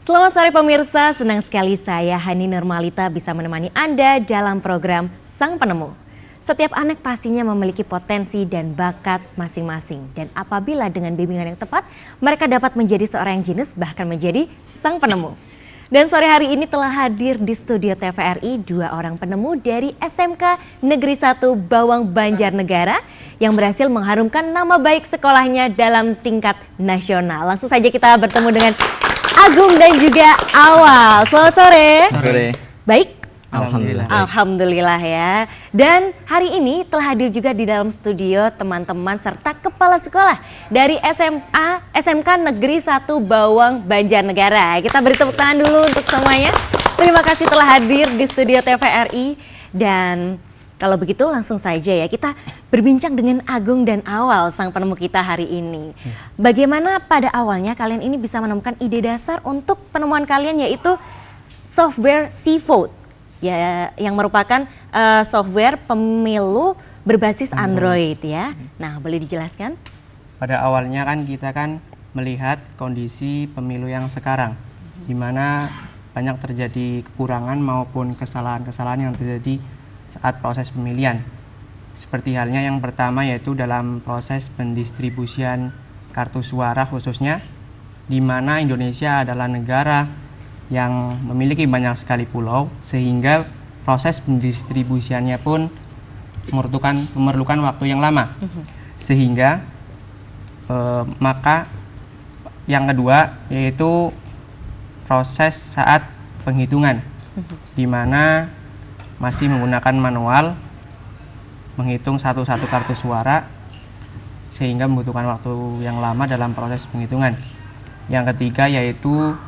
Selamat sore pemirsa, senang sekali saya Hani Nurmalita bisa menemani Anda dalam program Sang Penemu. Setiap anak pastinya memiliki potensi dan bakat masing-masing. Dan apabila dengan bimbingan yang tepat, mereka dapat menjadi seorang yang jenius bahkan menjadi sang penemu. Dan sore hari ini telah hadir di studio TVRI dua orang penemu dari SMK Negeri 1 Bawang Banjarnegara yang berhasil mengharumkan nama baik sekolahnya dalam tingkat nasional. Langsung saja kita bertemu dengan Agung dan juga Awal. Selamat sore. Sore. Baik? Alhamdulillah. Alhamdulillah ya. Dan hari ini telah hadir juga di dalam studio teman-teman serta kepala sekolah dari SMK Negeri 1 Bawang Banjarnegara. Kita beri tepuk tangan dulu untuk semuanya. Terima kasih telah hadir di studio TVRI. Dan kalau begitu langsung saja ya kita berbincang dengan Agung dan Awal sang penemu kita hari ini. Bagaimana pada awalnya kalian ini bisa menemukan ide dasar untuk penemuan kalian yaitu software C-Vote ya, yang merupakan software pemilu berbasis Android ya. Nah, boleh dijelaskan? Pada awalnya kan kita kan melihat kondisi pemilu yang sekarang, di mana banyak terjadi kekurangan maupun kesalahan-kesalahan yang terjadi saat proses pemilihan. Seperti halnya yang pertama yaitu dalam proses pendistribusian kartu suara khususnya, di mana Indonesia adalah negara yang memiliki banyak sekali pulau sehingga proses pendistribusiannya pun memerlukan waktu yang lama. Sehingga maka yang kedua yaitu proses saat penghitungan, di mana masih menggunakan manual menghitung satu-satu kartu suara sehingga membutuhkan waktu yang lama dalam proses penghitungan. Yang ketiga yaitu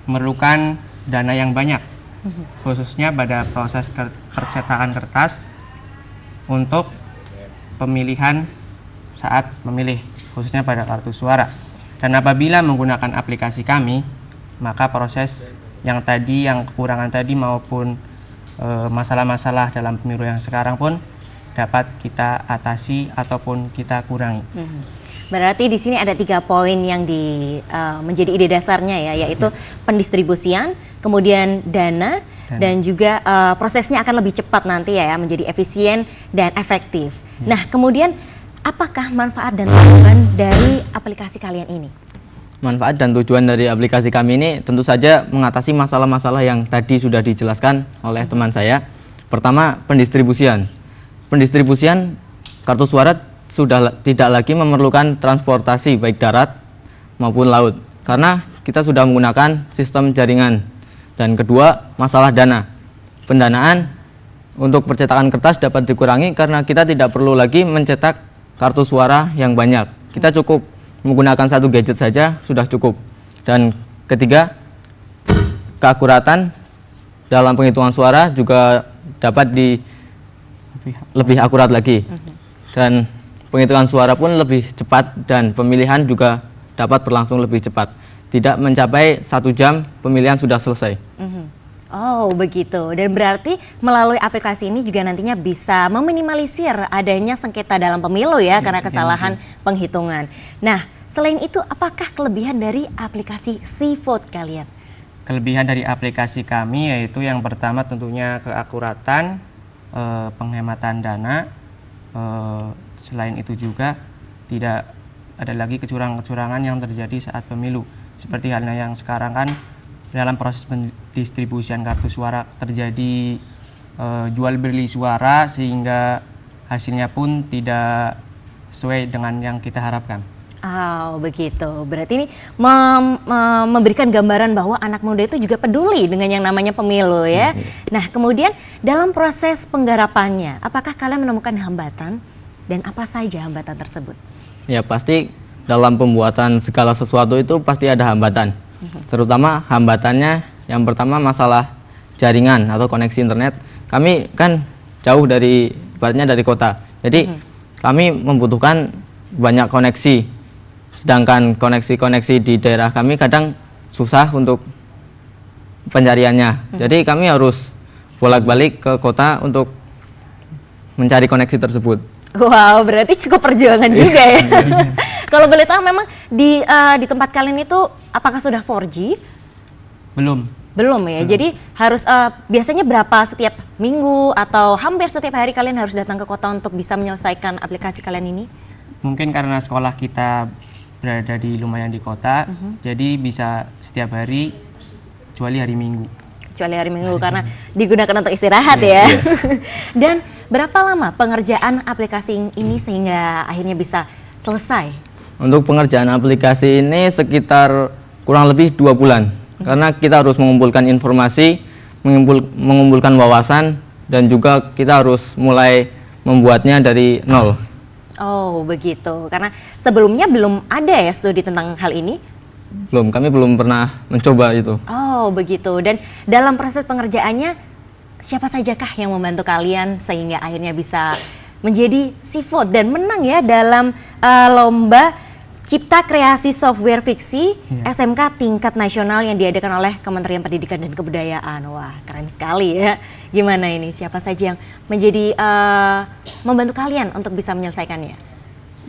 memerlukan dana yang banyak, khususnya pada proses percetakan kertas untuk pemilihan saat memilih, khususnya pada kartu suara. Dan apabila menggunakan aplikasi kami, maka proses yang kekurangan tadi maupun masalah-masalah dalam pemilu yang sekarang pun dapat kita atasi ataupun kita kurangi. Berarti di sini ada 3 poin yang menjadi ide dasarnya ya, yaitu pendistribusian, kemudian dana, dan juga prosesnya akan lebih cepat nanti ya, menjadi efisien dan efektif. Nah, kemudian apakah manfaat dan tujuan dari aplikasi kalian ini? Manfaat dan tujuan dari aplikasi kami ini tentu saja mengatasi masalah-masalah yang tadi sudah dijelaskan oleh teman saya. Pertama, pendistribusian. Pendistribusian kartu suara sudah tidak lagi memerlukan transportasi baik darat maupun laut karena kita sudah menggunakan sistem jaringan. Dan kedua, masalah dana. Pendanaan untuk percetakan kertas dapat dikurangi karena kita tidak perlu lagi mencetak kartu suara yang banyak. Kita cukup menggunakan satu gadget saja sudah cukup. Dan ketiga, keakuratan dalam penghitungan suara juga dapat lebih akurat lagi. Dan penghitungan suara pun lebih cepat dan pemilihan juga dapat berlangsung lebih cepat. Tidak mencapai 1 jam pemilihan sudah selesai. Oh begitu, dan berarti melalui aplikasi ini juga nantinya bisa meminimalisir adanya sengketa dalam pemilu ya karena kesalahan penghitungan. Nah, selain itu apakah kelebihan dari aplikasi C-Vote kalian? Kelebihan dari aplikasi kami yaitu yang pertama tentunya keakuratan, penghematan dana, selain itu juga tidak ada lagi kecurangan-kecurangan yang terjadi saat pemilu. Seperti halnya yang sekarang kan dalam proses pendistribusian kartu suara terjadi jual beli suara sehingga hasilnya pun tidak sesuai dengan yang kita harapkan. Oh begitu, berarti ini memberikan gambaran bahwa anak muda itu juga peduli dengan yang namanya pemilu ya. Nah kemudian dalam proses penggarapannya, apakah kalian menemukan hambatan dan apa saja hambatan tersebut? Ya pasti dalam pembuatan segala sesuatu itu pasti ada hambatan. Terutama hambatannya yang pertama masalah jaringan atau koneksi internet. Kami kan jauh ibaratnya dari kota. Jadi kami membutuhkan banyak koneksi. Sedangkan koneksi-koneksi di daerah kami kadang susah untuk pencariannya. Jadi kami harus bolak-balik ke kota untuk mencari koneksi tersebut. Wow, berarti cukup perjuangan juga ya. Kalau boleh tahu memang di tempat kalian itu apakah sudah 4G Belum. Belum ya. Jadi harus biasanya berapa setiap minggu atau hampir setiap hari kalian harus datang ke kota untuk bisa menyelesaikan aplikasi kalian ini? Mungkin karena sekolah kita berada di lumayan di kota, jadi bisa setiap hari kecuali hari Minggu. Kecuali hari Minggu karena digunakan untuk istirahat ya. Dan berapa lama pengerjaan aplikasi ini sehingga akhirnya bisa selesai? Untuk pengerjaan aplikasi ini sekitar kurang lebih 2 bulan. Karena kita harus mengumpulkan informasi, mengumpulkan wawasan, dan juga kita harus mulai membuatnya dari nol. Oh begitu, karena sebelumnya belum ada ya studi tentang hal ini? Kami belum pernah mencoba itu. Oh begitu, dan dalam proses pengerjaannya siapa sajakah yang membantu kalian sehingga akhirnya bisa menjadi seafood dan menang ya dalam lomba Cipta Kreasi Software Fiksi SMK tingkat nasional yang diadakan oleh Kementerian Pendidikan dan Kebudayaan. Wah keren sekali ya. Gimana ini, siapa saja yang menjadi membantu kalian untuk bisa menyelesaikannya?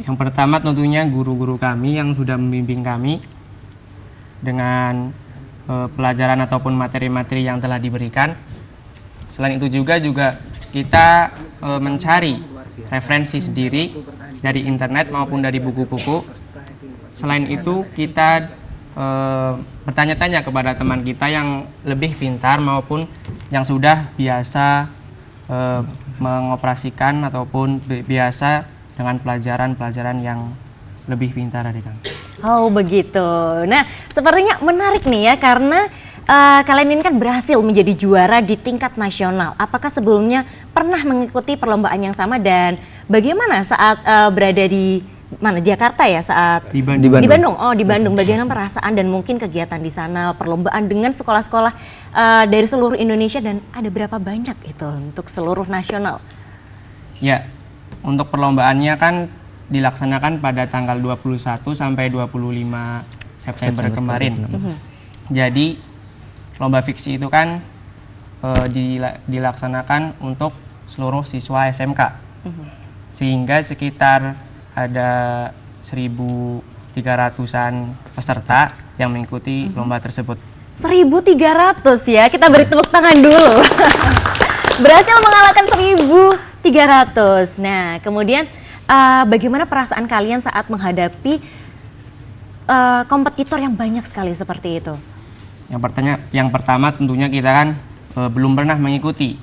Yang pertama tentunya guru-guru kami yang sudah membimbing kami dengan pelajaran ataupun materi-materi yang telah diberikan. Selain itu juga kita mencari referensi sendiri dari internet maupun dari buku-buku. Selain itu kita bertanya-tanya kepada teman kita yang lebih pintar maupun yang sudah biasa mengoperasikan ataupun biasa dengan pelajaran-pelajaran yang lebih pintar dari kami. Oh begitu. Nah sepertinya menarik nih ya karena kalian ini kan berhasil menjadi juara di tingkat nasional. Apakah sebelumnya pernah mengikuti perlombaan yang sama dan bagaimana saat berada di mana, Jakarta ya, saat Di Bandung. Di Bandung. Oh di Bandung. Bagaimana perasaan dan mungkin kegiatan di sana, perlombaan dengan sekolah-sekolah dari seluruh Indonesia dan ada berapa banyak itu untuk seluruh nasional? Ya, untuk perlombaannya kan dilaksanakan pada tanggal 21 sampai 25 September kemarin. Jadi lomba fiksi itu kan dilaksanakan untuk seluruh siswa SMK. Sehingga sekitar ada 1.300-an peserta yang mengikuti lomba tersebut. 1.300 ya, kita beri tepuk tangan dulu. Berhasil mengalahkan 1.300. Nah, kemudian bagaimana perasaan kalian saat menghadapi kompetitor yang banyak sekali seperti itu? Yang pertama tentunya kita kan belum pernah mengikuti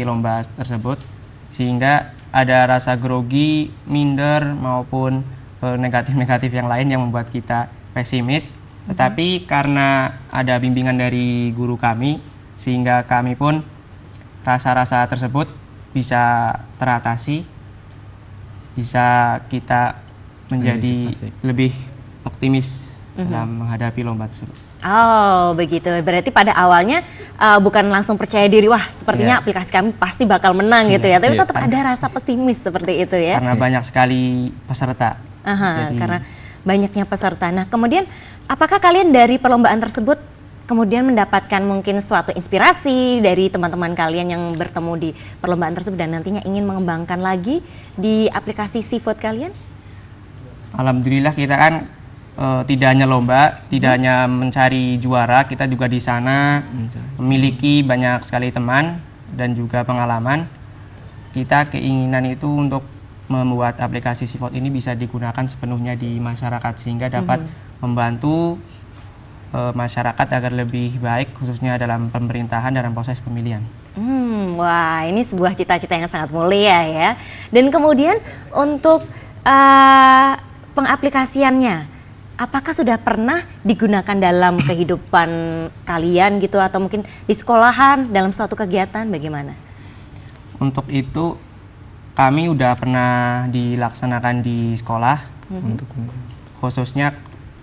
lomba tersebut, sehingga ada rasa grogi, minder maupun negatif-negatif yang lain yang membuat kita pesimis. Tetapi karena ada bimbingan dari guru kami, sehingga kami pun rasa-rasa tersebut bisa teratasi, bisa kita menjadi lebih optimis dalam menghadapi lomba tersebut. Oh begitu, berarti pada awalnya bukan langsung percaya diri, wah sepertinya aplikasi kami pasti bakal menang gitu ya, tapi tetap ada rasa pesimis seperti itu ya? Karena banyak sekali peserta. Karena banyaknya peserta. Nah kemudian apakah kalian dari perlombaan tersebut kemudian mendapatkan mungkin suatu inspirasi dari teman-teman kalian yang bertemu di perlombaan tersebut dan nantinya ingin mengembangkan lagi di aplikasi seafood kalian? Alhamdulillah kita kan tidak hanya lomba, tidak hanya mencari juara, kita juga di sana memiliki banyak sekali teman dan juga pengalaman. Kita keinginan itu untuk membuat aplikasi seafood ini bisa digunakan sepenuhnya di masyarakat sehingga dapat membantu masyarakat agar lebih baik khususnya dalam pemerintahan dalam proses pemilihan. Wah ini sebuah cita-cita yang sangat mulia ya. Dan kemudian untuk pengaplikasiannya, apakah sudah pernah digunakan dalam kehidupan kalian gitu atau mungkin di sekolahan dalam suatu kegiatan, bagaimana? Untuk itu kami udah pernah dilaksanakan di sekolah, khususnya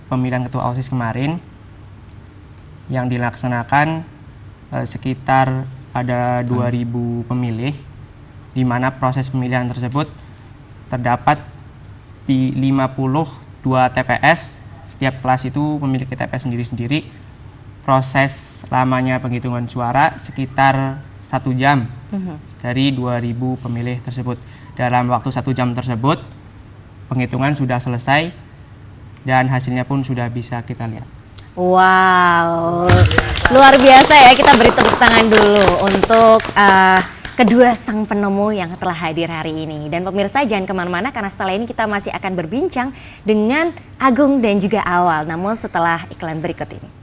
pemilihan ketua OSIS kemarin yang dilaksanakan sekitar ada 2.000 pemilih, di mana proses pemilihan tersebut terdapat di 52 TPS. Setiap kelas itu memiliki TPS sendiri-sendiri. Proses lamanya penghitungan suara sekitar 1 jam dari 2.000 pemilih tersebut. Dalam waktu 1 jam tersebut penghitungan sudah selesai dan hasilnya pun sudah bisa kita lihat. Wow, luar biasa ya, kita beri tepuk tangan dulu untuk kedua sang penemu yang telah hadir hari ini. Dan pemirsa jangan kemana-mana karena setelah ini kita masih akan berbincang dengan Agung dan juga Awal, namun setelah iklan berikut ini.